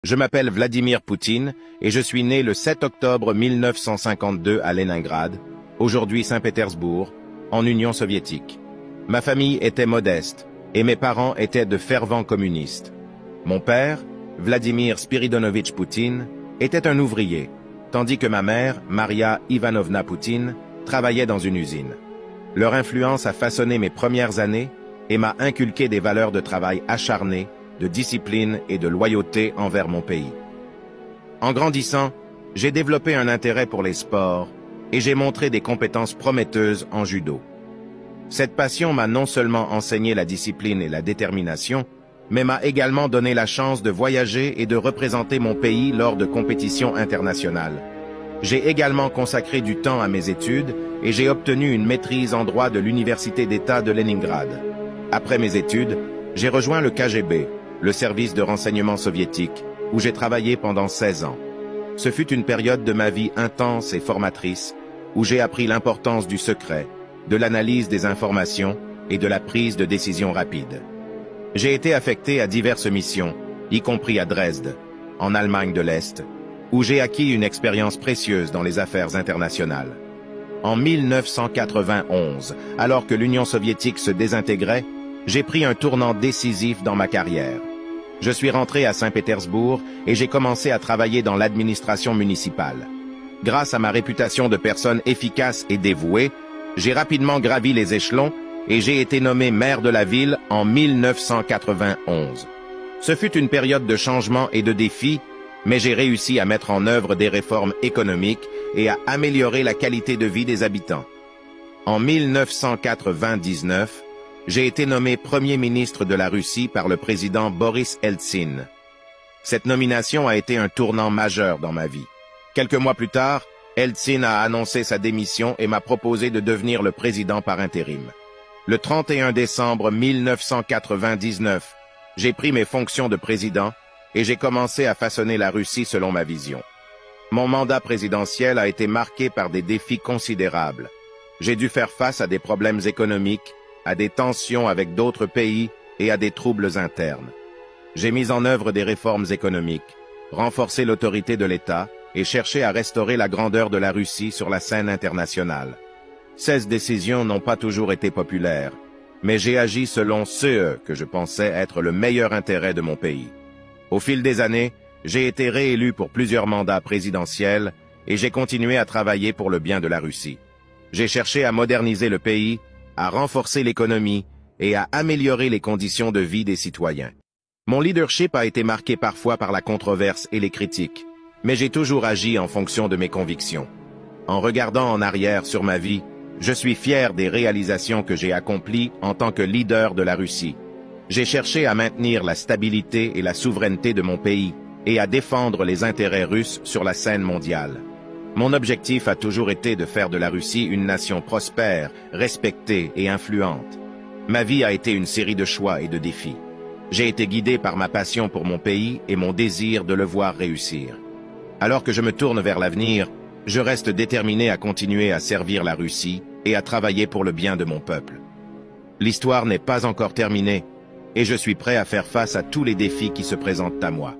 Je m'appelle Vladimir Poutine et je suis né le 7 octobre 1952 à Leningrad, aujourd'hui Saint-Pétersbourg, en Union soviétique. Ma famille était modeste et mes parents étaient de fervents communistes. Mon père, Vladimir Spiridonovitch Poutine, était un ouvrier, tandis que ma mère, Maria Ivanovna Poutine, travaillait dans une usine. Leur influence a façonné mes premières années et m'a inculqué des valeurs de travail acharnées, de discipline et de loyauté envers mon pays. En grandissant, j'ai développé un intérêt pour les sports et j'ai montré des compétences prometteuses en judo. Cette passion m'a non seulement enseigné la discipline et la détermination, mais m'a également donné la chance de voyager et de représenter mon pays lors de compétitions internationales. J'ai également consacré du temps à mes études et j'ai obtenu une maîtrise en droit de l'Université d'État de Leningrad. Après mes études, j'ai rejoint le KGB, le service de renseignement soviétique, où j'ai travaillé pendant 16 ans. Ce fut une période de ma vie intense et formatrice, où j'ai appris l'importance du secret, de l'analyse des informations et de la prise de décisions rapides. J'ai été affecté à diverses missions, y compris à Dresde, en Allemagne de l'Est, où j'ai acquis une expérience précieuse dans les affaires internationales. En 1991, alors que l'Union soviétique se désintégrait, j'ai pris un tournant décisif dans ma carrière. Je suis rentré à Saint-Pétersbourg et j'ai commencé à travailler dans l'administration municipale. Grâce à ma réputation de personne efficace et dévouée, j'ai rapidement gravi les échelons et j'ai été nommé maire de la ville en 1991. Ce fut une période de changement et de défis, mais j'ai réussi à mettre en œuvre des réformes économiques et à améliorer la qualité de vie des habitants. En 1999, j'ai été nommé Premier ministre de la Russie par le président Boris Eltsine. Cette nomination a été un tournant majeur dans ma vie. Quelques mois plus tard, Eltsine a annoncé sa démission et m'a proposé de devenir le président par intérim. Le 31 décembre 1999, j'ai pris mes fonctions de président et j'ai commencé à façonner la Russie selon ma vision. Mon mandat présidentiel a été marqué par des défis considérables. J'ai dû faire face à des problèmes économiques, à des tensions avec d'autres pays et à des troubles internes. J'ai mis en œuvre des réformes économiques, renforcé l'autorité de l'État et cherché à restaurer la grandeur de la Russie sur la scène internationale. Ces décisions n'ont pas toujours été populaires, mais j'ai agi selon ce que je pensais être le meilleur intérêt de mon pays. Au fil des années, j'ai été réélu pour plusieurs mandats présidentiels et j'ai continué à travailler pour le bien de la Russie. J'ai cherché à moderniser le pays, à renforcer l'économie et à améliorer les conditions de vie des citoyens. Mon leadership a été marqué parfois par la controverse et les critiques, mais j'ai toujours agi en fonction de mes convictions. En regardant en arrière sur ma vie, je suis fier des réalisations que j'ai accomplies en tant que leader de la Russie. J'ai cherché à maintenir la stabilité et la souveraineté de mon pays et à défendre les intérêts russes sur la scène mondiale. Mon objectif a toujours été de faire de la Russie une nation prospère, respectée et influente. Ma vie a été une série de choix et de défis. J'ai été guidé par ma passion pour mon pays et mon désir de le voir réussir. Alors que je me tourne vers l'avenir, je reste déterminé à continuer à servir la Russie et à travailler pour le bien de mon peuple. L'histoire n'est pas encore terminée et je suis prêt à faire face à tous les défis qui se présentent à moi.